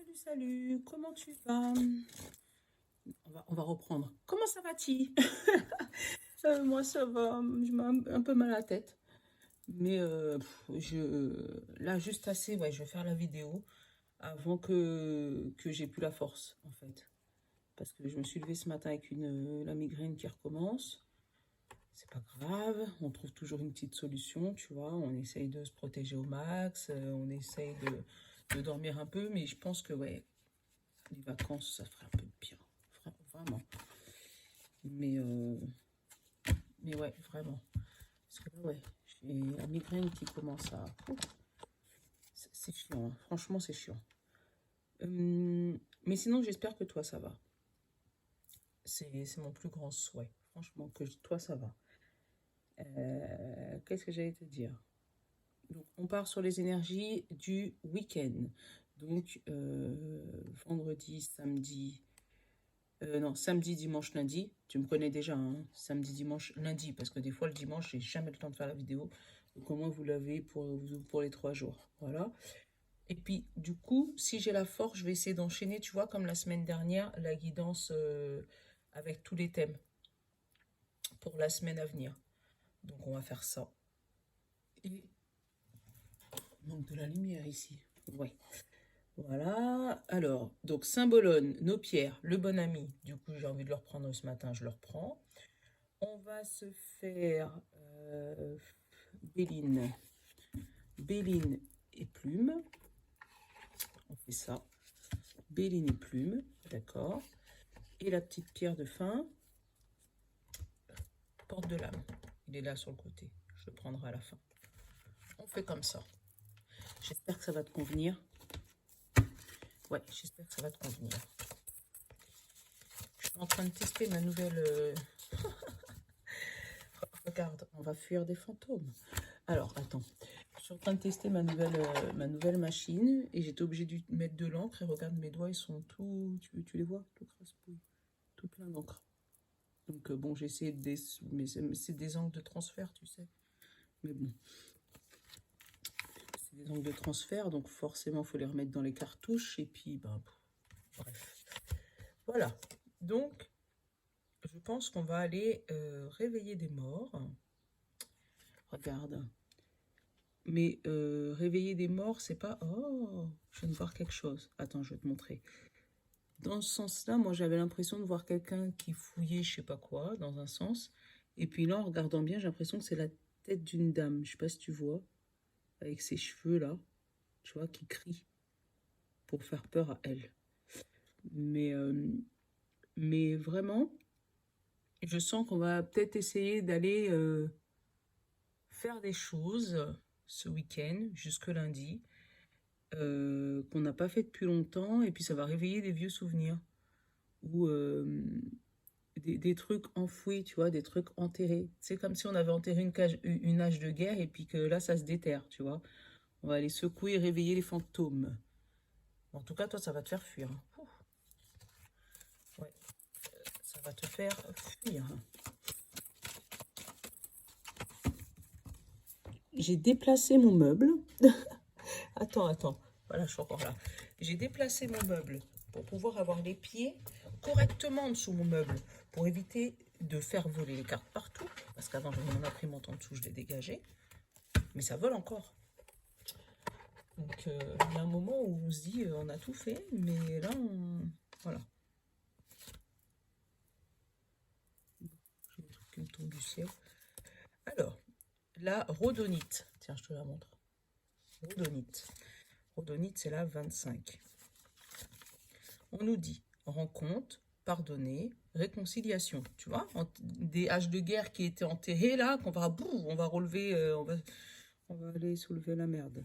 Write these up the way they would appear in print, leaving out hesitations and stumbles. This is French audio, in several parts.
Salut, salut, comment tu vas? On va reprendre. Comment ça va-t-il? Moi, ça va, je m'ai un peu mal à la tête. Mais là, juste assez, ouais, je vais faire la vidéo avant que j'ai plus la force, en fait. Parce que je me suis levée ce matin avec la migraine qui recommence. C'est pas grave, on trouve toujours une petite solution, tu vois. On essaye de se protéger au max, on essaye de dormir un peu, mais je pense que, ouais, les vacances, ça ferait un peu de bien. Vraiment. Mais, euh, mais ouais, vraiment. Parce que là, ouais, j'ai la migraine qui commence à... C'est chiant, hein. Franchement, c'est chiant. Mais sinon, j'espère que toi, ça va. C'est mon plus grand souhait. Franchement, que toi, ça va. Qu'est-ce que j'allais te dire? Donc, on part sur les énergies du week-end. Donc, vendredi, samedi, non, samedi, dimanche, lundi. Tu me connais déjà, hein. Samedi, dimanche, lundi. Parce que des fois, le dimanche, j'ai jamais le temps de faire la vidéo. Donc, au moins, vous l'avez pour les 3 jours. Voilà. Et puis, du coup, si j'ai la force, je vais essayer d'enchaîner, tu vois, comme la semaine dernière, la guidance avec tous les thèmes pour la semaine à venir. Donc, on va faire ça. Et il manque de la lumière ici. Ouais. Voilà. Alors, donc, Saint-Bologna, nos pierres, le bon ami. Du coup, j'ai envie de le reprendre ce matin, je le reprends. On va se faire Béline. Béline et plume. On fait ça. Béline et plume. D'accord. Et la petite pierre de fin. Porte de l'âme. Il est là sur le côté. Je le prendrai à la fin. On fait comme ça. J'espère que ça va te convenir. Ouais, j'espère que ça va te convenir. Je suis en train de tester ma nouvelle... Regarde, on va fuir des fantômes. Alors, attends. Je suis en train de tester ma nouvelle machine et j'étais obligée de mettre de l'encre. Et regarde, mes doigts, ils sont tout... Tu les vois? Tout crasse-pouille. Tout plein d'encre. Donc, bon, j'ai essayé de... Mais c'est des angles de transfert, tu sais. Mais bon. C'est des angles de transfert, donc forcément, il faut les remettre dans les cartouches. Et puis, ben, bref. Voilà. Donc, je pense qu'on va aller réveiller des morts. Regarde. Mais réveiller des morts, c'est pas... Oh, je viens de voir quelque chose. Attends, je vais te montrer. Dans ce sens-là, moi, j'avais l'impression de voir quelqu'un qui fouillait je sais pas quoi, dans un sens. Et puis là, en regardant bien, j'ai l'impression que c'est la tête d'une dame. Je sais pas si tu vois, avec ses cheveux là, tu vois, qui crie pour faire peur à elle. Mais, euh, mais vraiment, je sens qu'on va peut-être essayer d'aller faire des choses ce week-end, jusque lundi, qu'on n'a pas fait depuis longtemps, et puis ça va réveiller des vieux souvenirs. Ou des trucs enfouis, tu vois, des trucs enterrés. C'est comme si on avait enterré une hache de guerre, et puis que là, ça se déterre, tu vois. On va aller secouer et réveiller les fantômes. En tout cas, toi, ça va te faire fuir. Ouh. Ouais, ça va te faire fuir. J'ai déplacé mon meuble. Attends. Voilà, je suis encore là. J'ai déplacé mon meuble pour pouvoir avoir les pieds correctement en dessous mon meuble, pour éviter de faire voler les cartes partout. Parce qu'avant, j'avais mon imprimante en dessous, je l'ai dégagé. Mais ça vole encore. Donc, il y a un moment où on se dit, on a tout fait, mais là, voilà. J'ai des trucs qui me tombent du ciel. Alors, la rhodonite. Tiens, je te la montre. Rhodonite. Rhodonite, c'est la 25. On nous dit rencontre, pardonner, réconciliation. Tu vois, des haches de guerre qui étaient enterrées là, qu'on va, on va relever, on va aller soulever la merde.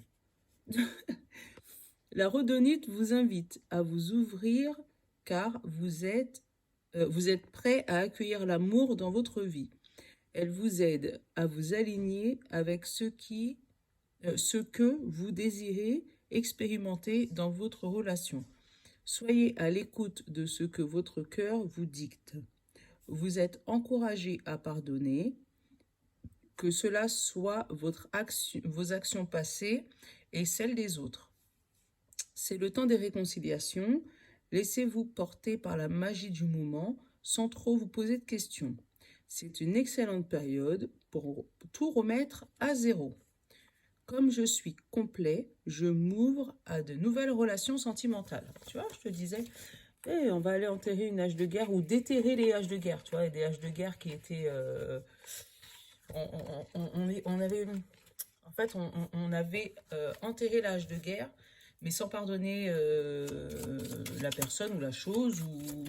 La rhodonite vous invite à vous ouvrir car vous êtes prêt à accueillir l'amour dans votre vie. Elle vous aide à vous aligner avec ce que vous désirez expérimenter dans votre relation. Soyez à l'écoute de ce que votre cœur vous dicte. Vous êtes encouragé à pardonner, que cela soit vos actions passées et celles des autres. C'est le temps des réconciliations. Laissez-vous porter par la magie du moment sans trop vous poser de questions. C'est une excellente période pour tout remettre à zéro. Comme je suis complet, je m'ouvre à de nouvelles relations sentimentales. Tu vois, je te disais, on va aller enterrer une hache de guerre ou déterrer les haches de guerre. Tu vois, des haches de guerre qui étaient... on avait... En fait, on avait enterré la hache de guerre, mais sans pardonner la personne ou la chose, ou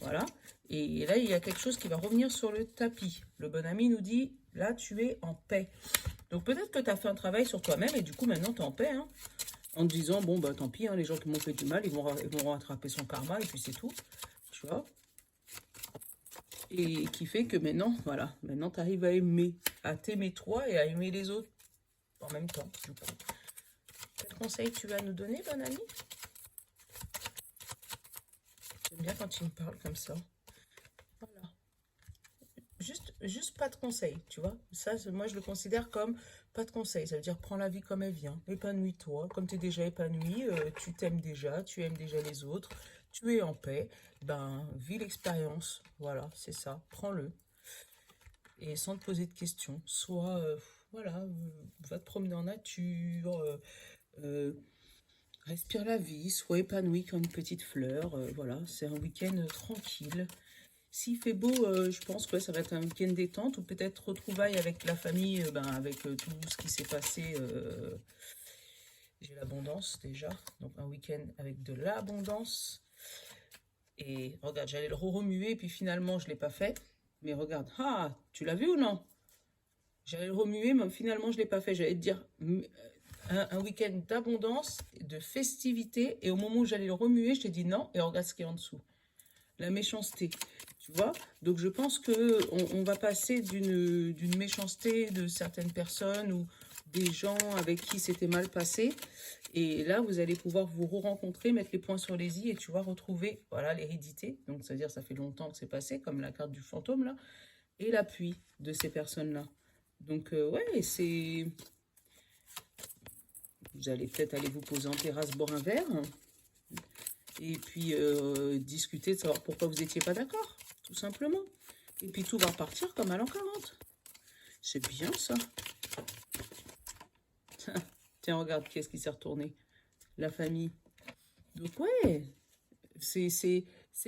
voilà. Et là, il y a quelque chose qui va revenir sur le tapis. Le bon ami nous dit, là, tu es en paix. Donc peut-être que tu as fait un travail sur toi-même et du coup, maintenant, tu es en paix. Hein, en te disant, bon, bah tant pis, hein, les gens qui m'ont fait du mal, ils vont rattraper son karma et puis c'est tout. Tu vois. Et qui fait que maintenant, voilà, maintenant, tu arrives à aimer, à t'aimer toi et à aimer les autres en même temps, du coup. Quel conseil tu vas nous donner, bonne amie? J'aime bien quand tu me parles comme ça. Voilà. Juste pas de conseil, tu vois. Ça, moi, je le considère comme pas de conseil. Ça veut dire prends la vie comme elle vient. Épanouis-toi. Comme tu es déjà épanoui, tu t'aimes déjà, tu aimes déjà les autres, tu es en paix. Ben, vis l'expérience. Voilà, c'est ça. Prends-le. Et sans te poser de questions. Soit, voilà, va te promener en nature. Respire la vie, sois épanoui comme une petite fleur. Voilà, c'est un week-end tranquille. S'il fait beau, je pense que ça va être un week-end détente ou peut-être retrouvailles avec la famille, avec tout ce qui s'est passé. J'ai l'abondance déjà, donc un week-end avec de l'abondance. Et regarde, j'allais le remuer, puis finalement, je ne l'ai pas fait. Mais regarde, ah, tu l'as vu ou non? J'allais le remuer, mais finalement, je ne l'ai pas fait. J'allais te dire un week-end d'abondance, de festivité, et au moment où j'allais le remuer, je t'ai dit non, et regarde ce qui est en dessous. La méchanceté, tu vois. Donc je pense que on va passer d'une méchanceté de certaines personnes ou des gens avec qui c'était mal passé. Et là, vous allez pouvoir vous re-rencontrer, mettre les points sur les i et tu vas retrouver, voilà, l'hérédité. Donc, c'est-à-dire ça fait longtemps que c'est passé, comme la carte du fantôme, là. Et l'appui de ces personnes-là. Donc, ouais, c'est... Vous allez peut-être aller vous poser en terrasse, boire un verre. Et puis, discuter de savoir pourquoi vous n'étiez pas d'accord, tout simplement. Et puis, tout va repartir comme à l'an 40. C'est bien, ça. Tiens, regarde, qui est-ce qui s'est retourné? La famille. Donc, ouais, c'est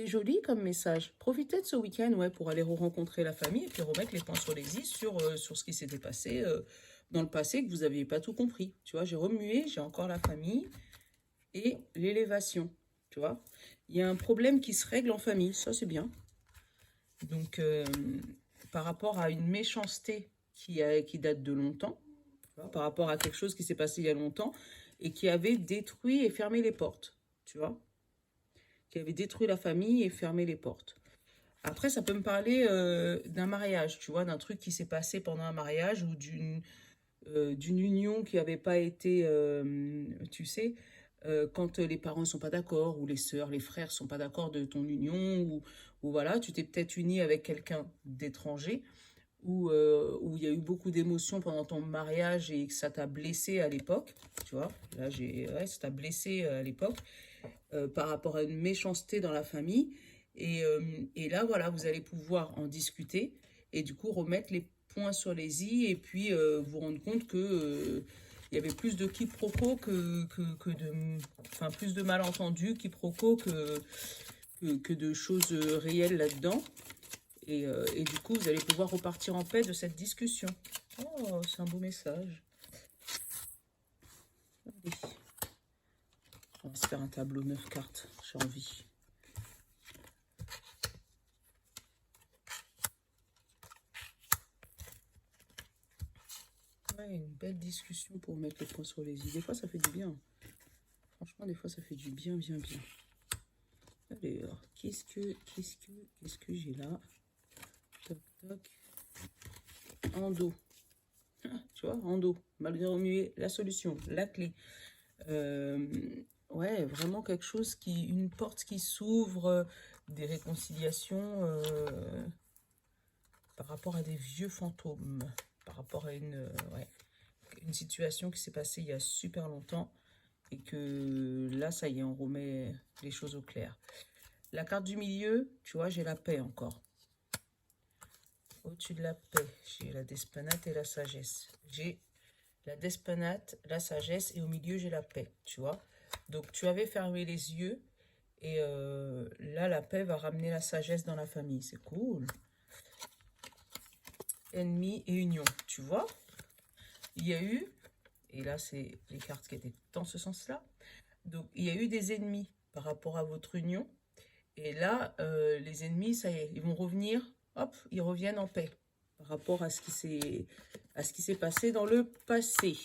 joli comme message. Profitez de ce week-end, ouais, pour aller rencontrer la famille et puis remettre les points sur les i sur ce qui s'était passé dans le passé, que vous n'aviez pas tout compris. Tu vois, j'ai remué, j'ai encore la famille et l'élévation. Tu vois, il y a un problème qui se règle en famille, ça c'est bien. Donc, par rapport à une méchanceté qui date de longtemps, tu vois, par rapport à quelque chose qui s'est passé il y a longtemps et qui avait détruit et fermé les portes, tu vois, qui avait détruit la famille et fermé les portes. Après, ça peut me parler d'un mariage, tu vois, d'un truc qui s'est passé pendant un mariage ou d'une union qui n'avait pas été, tu sais, quand les parents ne sont pas d'accord, ou les sœurs, les frères ne sont pas d'accord de ton union, ou voilà, tu t'es peut-être uni avec quelqu'un d'étranger, où il y a eu beaucoup d'émotions pendant ton mariage et que ça t'a blessé à l'époque, tu vois, là, ouais, ça t'a blessé à l'époque, par rapport à une méchanceté dans la famille, et là, voilà, vous allez pouvoir en discuter, et du coup, remettre les points sur les i, et puis vous rendre compte que il y avait plus de quiproquos que de... Enfin, plus de malentendus, quiproquos que de choses réelles là-dedans. Et du coup, vous allez pouvoir repartir en paix de cette discussion. Oh, c'est un beau message. Allez. On va se faire un tableau 9 cartes. J'ai envie. Ouais, une belle discussion pour mettre le point sur les i. Des fois, ça fait du bien. Franchement, des fois, ça fait du bien, bien, bien. Alors, qu'est-ce que j'ai là? Toc, toc. En dos. Ah, tu vois, en dos. Malgré remuer, la solution, la clé. Ouais, vraiment quelque chose qui... Une porte qui s'ouvre, des réconciliations par rapport à des vieux fantômes. Par rapport à ouais, une situation qui s'est passée il y a super longtemps et que là, ça y est, on remet les choses au clair. La carte du milieu, tu vois, j'ai la paix encore. Au-dessus de la paix, j'ai la despenate et la sagesse. J'ai la despenate, la sagesse, et au milieu, j'ai la paix, tu vois. Donc, tu avais fermé les yeux, et là, la paix va ramener la sagesse dans la famille. C'est cool. Ennemi et union, tu vois. Il y a eu, et là, c'est les cartes qui étaient dans ce sens-là. Donc, il y a eu des ennemis par rapport à votre union. Et là, les ennemis, ça y est, ils vont revenir, hop, ils reviennent en paix par rapport à ce qui s'est passé dans le passé.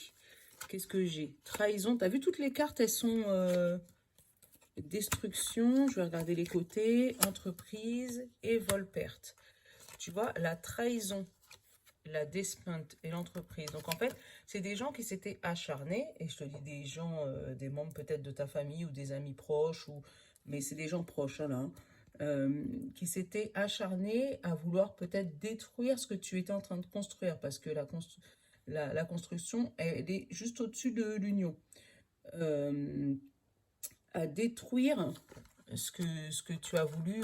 Qu'est-ce que j'ai? Trahison. T'as vu, toutes les cartes, elles sont destruction. Je vais regarder les côtés. Entreprise et vol-perte. Tu vois, la trahison, la despente et l'entreprise. Donc, en fait, c'est des gens qui s'étaient acharnés. Et je te dis des gens, des membres peut-être de ta famille ou des amis proches, mais c'est des gens proches, hein, là. Qui s'étaient acharnés à vouloir peut-être détruire ce que tu étais en train de construire. Parce que la construction, elle est juste au-dessus de l'union. À détruire ce que tu as voulu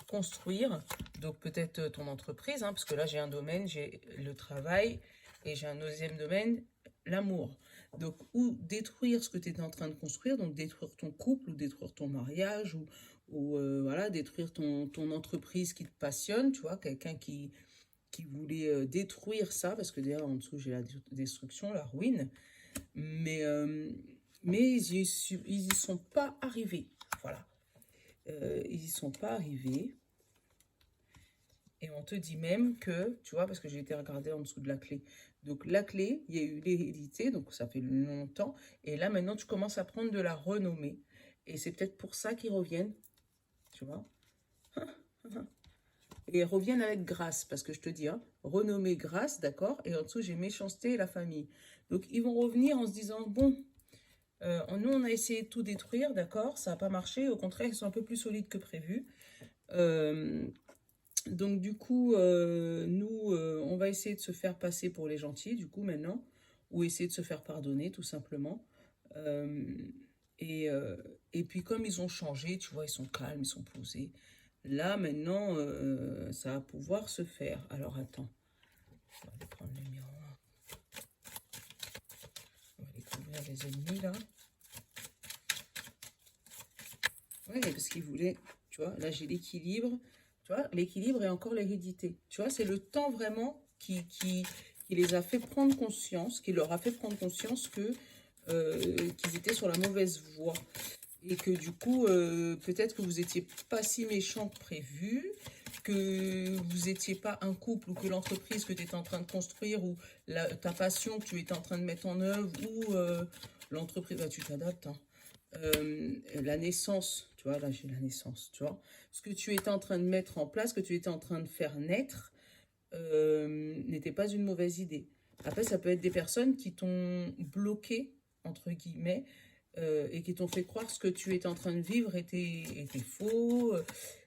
construire. Donc peut-être ton entreprise, hein, parce que là j'ai un domaine, j'ai le travail, et j'ai un deuxième domaine, l'amour. Donc, ou détruire ce que tu étais en train de construire, donc détruire ton couple, ou détruire ton mariage, ou voilà, détruire ton entreprise qui te passionne, tu vois, quelqu'un qui voulait détruire ça, parce que d'ailleurs en dessous j'ai la destruction, la ruine, mais, ils y sont pas arrivés, voilà. Ils y sont pas arrivés. Et on te dit même que, tu vois, parce que j'ai été regarder en dessous de la clé. Donc la clé, il y a eu l'hérédité, donc ça fait longtemps. Et là maintenant, tu commences à prendre de la renommée. Et c'est peut-être pour ça qu'ils reviennent, tu vois. Et ils reviennent avec grâce, parce que je te dis, hein, renommée, grâce, d'accord. Et en dessous, j'ai méchanceté et la famille. Donc ils vont revenir en se disant, bon, nous on a essayé de tout détruire, d'accord, ça n'a pas marché. Au contraire, ils sont un peu plus solides que prévu. Donc du coup, nous, on va essayer de se faire passer pour les gentils, du coup, maintenant, ou essayer de se faire pardonner, tout simplement. Euh, et, euh, et puis comme ils ont changé, tu vois, ils sont calmes, ils sont posés. Là, maintenant, ça va pouvoir se faire. Alors, attends. On va aller prendre le miroir. On va aller couvrir les ennemis, là. Ouais, parce qu'ils voulaient, tu vois, là, j'ai l'équilibre. Tu vois, l'équilibre et encore l'hérédité. Tu vois, c'est le temps vraiment qui les a fait prendre conscience, qui leur a fait prendre conscience que qu'ils étaient sur la mauvaise voie. Et que du coup, peut-être que vous n'étiez pas si méchant que prévu, que vous n'étiez pas un couple, ou que l'entreprise que tu étais en train de construire, ou ta passion que tu étais en train de mettre en œuvre, ou l'entreprise, bah, tu t'adaptes, hein. La naissance, tu vois, là j'ai la naissance, tu vois, ce que tu étais en train de mettre en place, que tu étais en train de faire naître, n'était pas une mauvaise idée. Après, ça peut être des personnes qui t'ont bloqué, entre guillemets, et qui t'ont fait croire ce que tu étais en train de vivre était faux,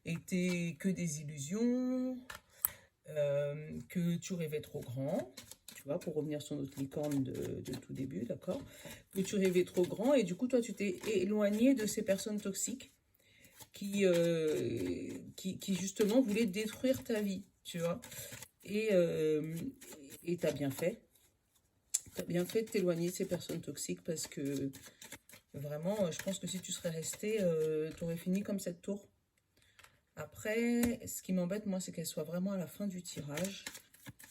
était que des illusions, que tu rêvais trop grand, tu vois, pour revenir sur notre licorne de tout début, d'accord? Que tu rêvais trop grand, et du coup, toi, tu t'es éloigné de ces personnes toxiques qui justement voulaient détruire ta vie, tu vois? Et t'as bien fait. T'as bien fait de t'éloigner de ces personnes toxiques, parce que vraiment, je pense que si tu serais resté, tu aurais fini comme cette tour. Après, ce qui m'embête, moi, c'est qu'elle soit vraiment à la fin du tirage.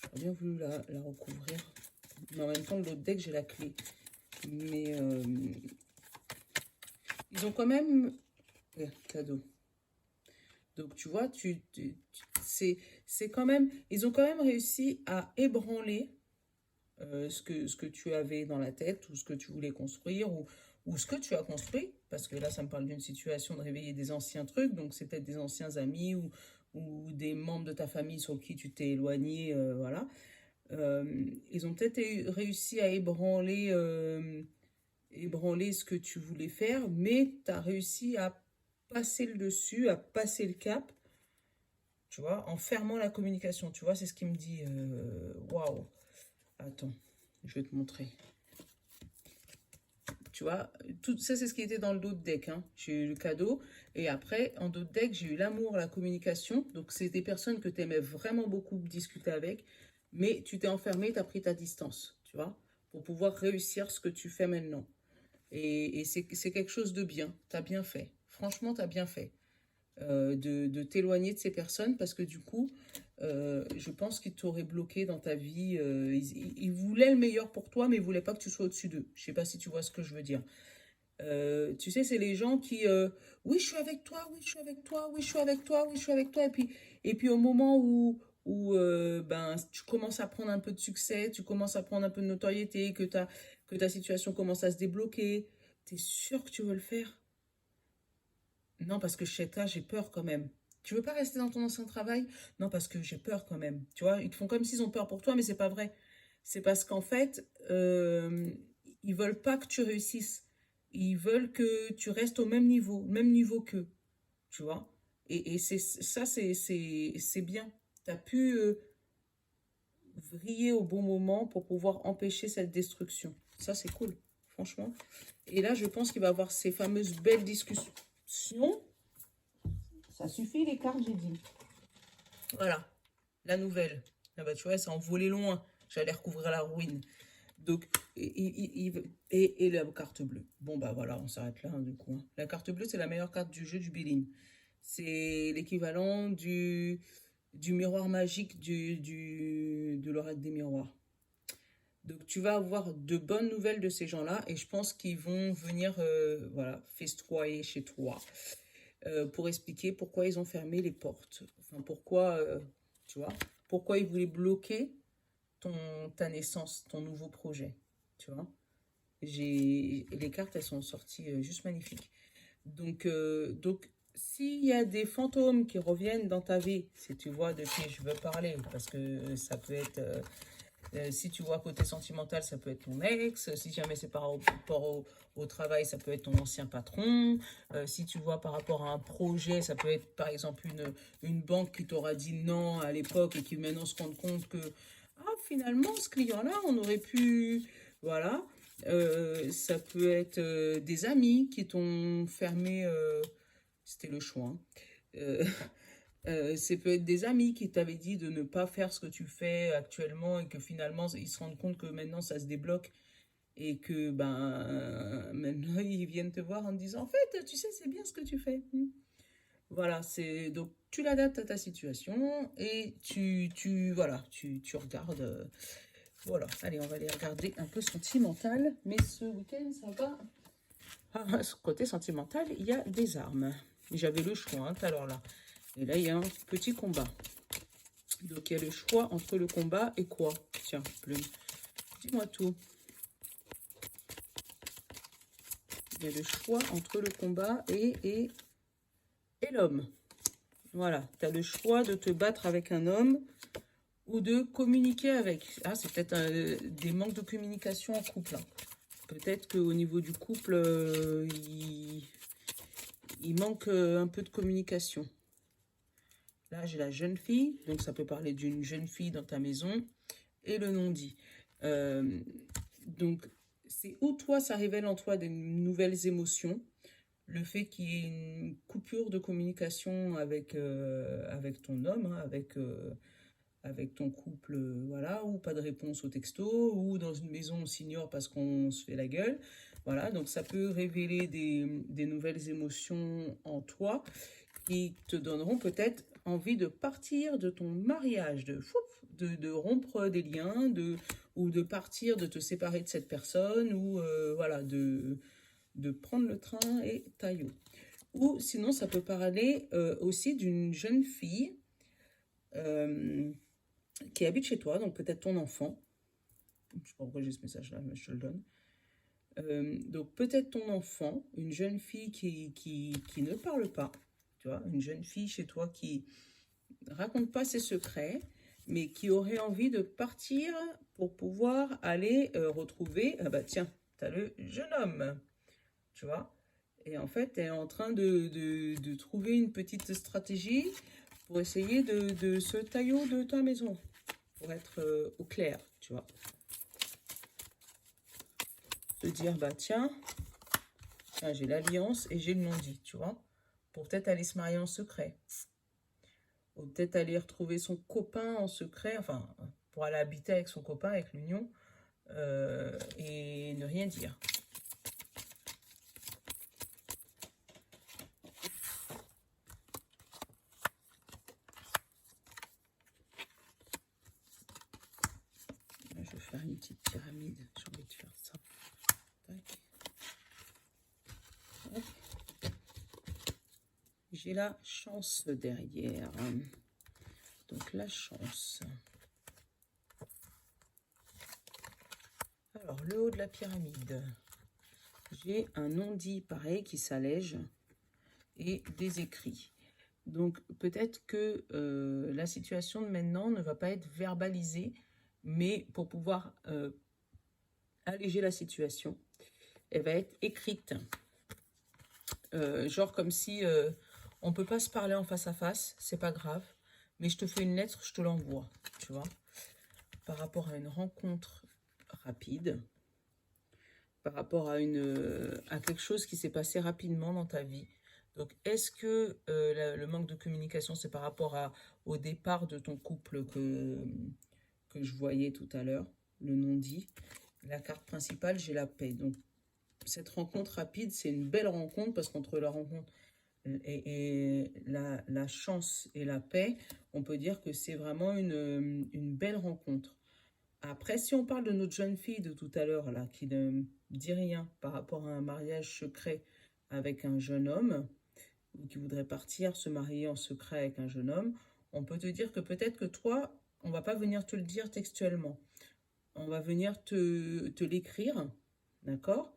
J'aurais bien voulu la recouvrir. Mais en même temps, l'autre deck, j'ai la clé. Mais ils ont quand même... Ouais, cadeau. Donc, tu vois, c'est quand même... Ils ont quand même réussi à ébranler ce que tu avais dans la tête, ou ce que tu voulais construire, ou ce que tu as construit, parce que là, ça me parle d'une situation de réveiller des anciens trucs, donc c'est peut-être des anciens amis, ou des membres de ta famille sur qui tu t'es éloigné, voilà. Ils ont peut-être réussi à ébranler ce que tu voulais faire, mais tu as réussi à passer le dessus, à passer le cap, tu vois, en fermant la communication, tu vois, c'est ce qui me dit, waouh. Attends, je vais te montrer. tu vois, tout ça, c'est ce qui était dans le dos de deck, hein. J'ai eu le cadeau. Et après, en dos de deck, j'ai eu l'amour, la communication. Donc, c'est des personnes que tu aimais vraiment beaucoup discuter avec. Mais tu t'es enfermé, tu as pris ta distance, tu vois, pour pouvoir réussir ce que tu fais maintenant. Et c'est quelque chose de bien. Tu as bien fait. Franchement, tu as bien fait de t'éloigner de ces personnes parce que du coup, je pense qu'ils t'auraient bloqué dans ta vie. Ils voulaient le meilleur pour toi, mais ils voulaient pas que tu sois au-dessus d'eux. Je sais pas si tu vois ce que je veux dire. Tu sais, c'est les gens qui, oui, je suis avec toi, oui, je suis avec toi, oui, je suis avec toi, oui, je suis avec toi. Et puis au moment où ben, tu commences à prendre un peu de succès, tu commences à prendre un peu de notoriété, que ta situation commence à se débloquer, tu es sûr que tu veux le faire? Non, parce que chez toi, j'ai peur quand même. Tu veux pas rester dans ton ancien travail? Non, parce que j'ai peur quand même. Tu vois, ils te font comme s'ils ont peur pour toi, mais c'est pas vrai. C'est parce qu'en fait, ils veulent pas que tu réussisses. Ils veulent que tu restes au même niveau qu'eux. Tu vois? Et c'est bien. Tu as pu vriller au bon moment pour pouvoir empêcher cette destruction. Ça, c'est cool, franchement. Et là, je pense qu'il va y avoir ces fameuses belles discussions. Ça suffit les cartes, j'ai dit. Voilà, la nouvelle. Ah bah, tu vois, ça envolé loin. J'allais recouvrir la ruine. Donc, et la carte bleue. Bon, bah voilà, on s'arrête là, hein, du coup, hein. La carte bleue, c'est la meilleure carte du jeu du Béline. C'est l'équivalent du miroir magique de l'oracle des miroirs. Donc, tu vas avoir de bonnes nouvelles de ces gens-là et je pense qu'ils vont venir voilà, festoyer chez toi pour expliquer pourquoi ils ont fermé les portes. Enfin, pourquoi, tu vois, pourquoi ils voulaient bloquer ta naissance, ton nouveau projet, tu vois. Les cartes, elles sont sorties juste magnifiques. Donc s'il y a des fantômes qui reviennent dans ta vie, si tu vois de qui je veux parler, parce que ça peut être, si tu vois côté sentimental, ça peut être ton ex. Si jamais c'est par rapport au travail, ça peut être ton ancien patron. Si tu vois par rapport à un projet, ça peut être par exemple une banque qui t'aura dit non à l'époque et qui maintenant se rend compte que ah, finalement, ce client-là, on aurait pu... Voilà. Ça peut être des amis qui t'ont fermé... c'était le choix, hein. Euh, ça peut être des amis qui t'avaient dit de ne pas faire ce que tu fais actuellement et que finalement, ils se rendent compte que maintenant, ça se débloque et que ben maintenant, ils viennent te voir en te disant, en fait, tu sais, c'est bien ce que tu fais. Voilà, c'est donc tu l'adaptes à ta situation et voilà, tu regardes. Voilà, allez, on va aller regarder un peu sentimental. Mais ce week-end, ça va. Ah, ce côté sentimental, il y a des armes. J'avais le choix, hein, tout à l'heure là. Et là, il y a un petit combat. Donc, il y a le choix entre le combat et quoi? Tiens, plume. Dis-moi tout. Il y a le choix entre le combat et l'homme. Voilà, tu as le choix de te battre avec un homme ou de communiquer avec. Ah, c'est peut-être des manques de communication en couple, hein. Peut-être qu'au niveau du couple, il manque un peu de communication. Là, j'ai la jeune fille, donc ça peut parler d'une jeune fille dans ta maison, et le non-dit. Donc, c'est où toi, ça révèle en toi des nouvelles émotions, le fait qu'il y ait une coupure de communication avec ton homme, hein, avec ton couple, voilà, ou pas de réponse au texto, ou dans une maison on s'ignore parce qu'on se fait la gueule. Voilà, donc ça peut révéler des nouvelles émotions en toi qui te donneront peut-être envie de partir de ton mariage, de rompre des liens, ou de partir, de te séparer de cette personne, ou voilà, de prendre le train et taillot. Ou sinon, ça peut parler aussi d'une jeune fille qui habite chez toi, donc peut-être ton enfant. Je ne sais pas pourquoi j'ai ce message-là, mais je te le donne. Donc peut-être ton enfant, une jeune fille qui ne parle pas, tu vois, une jeune fille chez toi qui raconte pas ses secrets, mais qui aurait envie de partir pour pouvoir aller retrouver, ah bah tiens, t'as le jeune homme, tu vois. Et en fait, elle est en train de trouver une petite stratégie pour essayer de se tailler de ta maison, pour être au clair, tu vois. Se dire, bah tiens, Là, j'ai l'alliance et j'ai le non-dit, tu vois. Pour peut-être aller se marier en secret. Ou peut-être aller retrouver son copain en secret. Enfin, pour aller habiter avec son copain, avec l'union. Et ne rien dire. Je vais faire une petite pyramide. J'ai envie de faire ça. Tac. J'ai la chance derrière. Donc la chance. Alors le haut de la pyramide. J'ai un non-dit pareil qui s'allège et des écrits. Donc peut-être que la situation de maintenant ne va pas être verbalisée, mais pour pouvoir alléger la situation, elle va être écrite. Genre comme si on peut pas se parler en face à face, c'est pas grave, mais je te fais une lettre, je te l'envoie, tu vois, par rapport à une rencontre rapide, par rapport à quelque chose qui s'est passé rapidement dans ta vie. Donc, est-ce que le manque de communication, c'est par rapport au départ de ton couple que je voyais tout à l'heure, le non-dit? La carte principale, j'ai la paix. Donc, cette rencontre rapide, c'est une belle rencontre parce qu'entre la rencontre et la chance et la paix, on peut dire que c'est vraiment une belle rencontre. Après, si on parle de notre jeune fille de tout à l'heure, là, qui ne dit rien par rapport à un mariage secret avec un jeune homme, ou qui voudrait partir se marier en secret avec un jeune homme, on peut te dire que peut-être que toi, on va pas venir te le dire textuellement. On va venir te l'écrire, d'accord,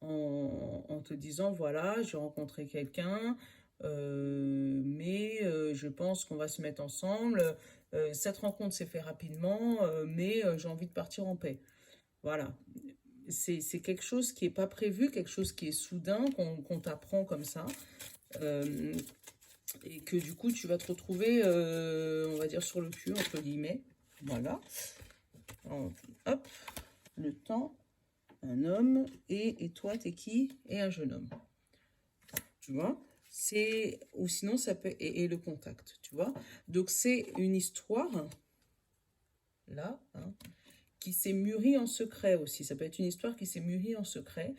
en te disant, voilà, j'ai rencontré quelqu'un, mais je pense qu'on va se mettre ensemble. Cette rencontre s'est faite rapidement, mais j'ai envie de partir en paix. Voilà. C'est quelque chose qui n'est pas prévu, quelque chose qui est soudain, qu'on t'apprend comme ça. Et que du coup, tu vas te retrouver, on va dire, sur le cul, entre guillemets. Voilà. Hop, le temps, un homme, et toi, t'es qui? Et un jeune homme. Tu vois? Ou sinon, ça peut, et le contact, tu vois? Donc, c'est une histoire, là, hein, qui s'est mûrie en secret aussi. Ça peut être une histoire qui s'est mûrie en secret.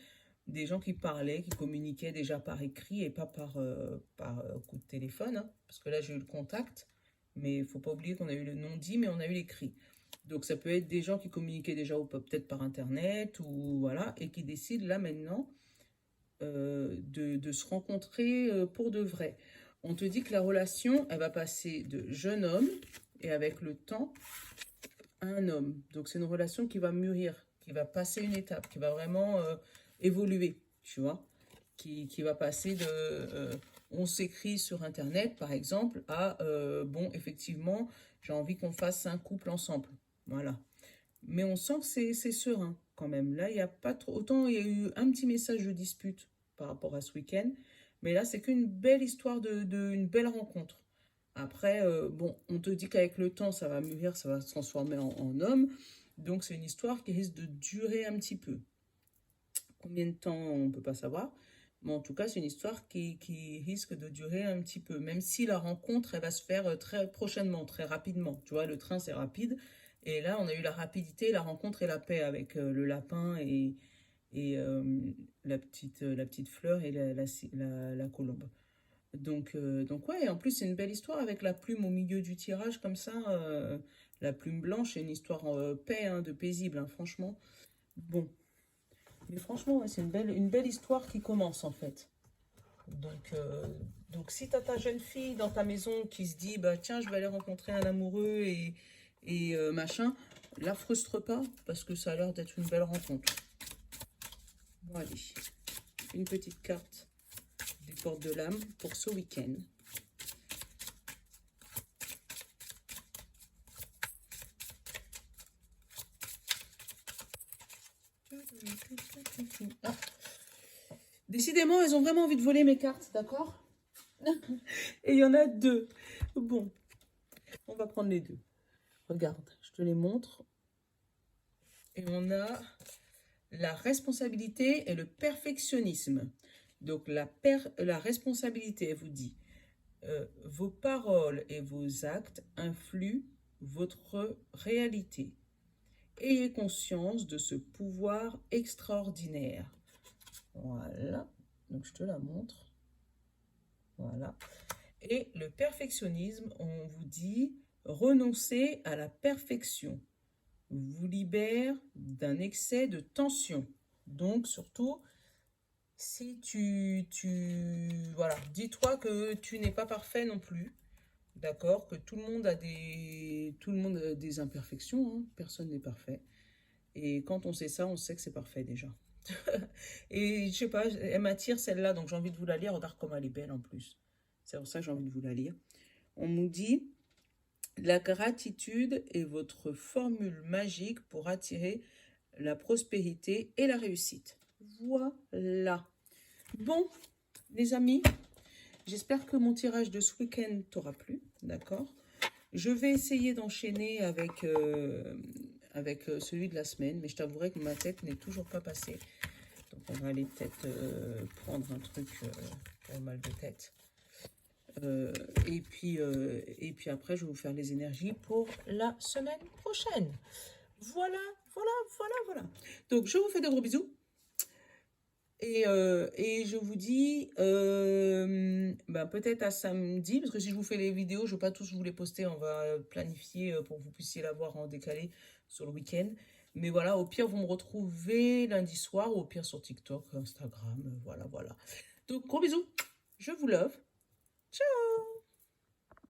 Des gens qui parlaient, qui communiquaient déjà par écrit et pas par coup de téléphone. Hein, parce que là, j'ai eu le contact. Mais il ne faut pas oublier qu'on a eu le non-dit, mais on a eu l'écrit. Donc, ça peut être des gens qui communiquaient déjà peut-être par Internet ou voilà, et qui décident là maintenant de se rencontrer pour de vrai. On te dit que la relation, elle va passer de jeune homme et avec le temps, un homme. Donc, c'est une relation qui va mûrir, qui va passer une étape, qui va vraiment évoluer, tu vois, qui va passer de on s'écrit sur Internet, par exemple, à bon, effectivement, j'ai envie qu'on fasse un couple ensemble. Voilà. Mais on sent que c'est serein quand même. Là, il n'y a pas trop. Autant il y a eu un petit message de dispute par rapport à ce week-end, mais là, c'est qu'une belle histoire une belle rencontre. Après, bon, on te dit qu'avec le temps, ça va mûrir, ça va se transformer en homme. Donc, c'est une histoire qui risque de durer un petit peu. Combien de temps, on ne peut pas savoir. Mais en tout cas, c'est une histoire qui risque de durer un petit peu. Même si la rencontre, elle va se faire très prochainement, très rapidement. Tu vois, le train, c'est rapide. Et là, on a eu la rapidité, la rencontre et la paix avec le lapin et la petite fleur et la colombe. Donc ouais, en plus, c'est une belle histoire avec la plume au milieu du tirage, comme ça. La plume blanche, c'est une histoire paix, hein, de paisible, hein, franchement. Bon, mais franchement, ouais, c'est une belle histoire qui commence, en fait. Donc, euh, donc si tu as ta jeune fille dans ta maison qui se dit, bah tiens, je vais aller rencontrer un amoureux et machin, la frustre pas, parce que ça a l'air d'être une belle rencontre. Bon, allez, une petite carte des portes de l'âme pour ce week-end. Ah. Décidément, elles ont vraiment envie de voler mes cartes, d'accord? Et il y en a deux. Bon, on va prendre les deux. Regarde, je te les montre. Et on a la responsabilité et le perfectionnisme. Donc, la responsabilité, elle vous dit, vos paroles et vos actes influent votre réalité. Ayez conscience de ce pouvoir extraordinaire. Voilà. Donc, je te la montre. Voilà. Et le perfectionnisme, on vous dit, renoncez à la perfection. Vous libère d'un excès de tension. Donc, surtout, si voilà, dis-toi que tu n'es pas parfait non plus. D'accord, que tout le monde a des imperfections, hein. Personne n'est parfait. Et quand on sait ça, on sait que c'est parfait déjà. Et je sais pas, elle m'attire celle-là, donc j'ai envie de vous la lire. Regarde comme elle est belle en plus. C'est pour ça que j'ai envie de vous la lire. On nous dit, la gratitude est votre formule magique pour attirer la prospérité et la réussite. Voilà. Bon, les amis, j'espère que mon tirage de ce week-end t'aura plu, d'accord? Je vais essayer d'enchaîner avec, celui de la semaine, mais je t'avouerai que ma tête n'est toujours pas passée. Donc on va aller peut-être prendre un truc pour le mal de tête. Et puis après, je vais vous faire les énergies pour la semaine prochaine. Voilà, voilà. Donc, je vous fais de gros bisous. Et je vous dis peut-être à samedi, parce que si je vous fais les vidéos, je ne vais pas tous vous les poster, on va planifier pour que vous puissiez la voir en décalé sur le week-end. Mais voilà, au pire, vous me retrouvez lundi soir, ou au pire sur TikTok, Instagram, voilà. Donc, gros bisous, je vous love, ciao!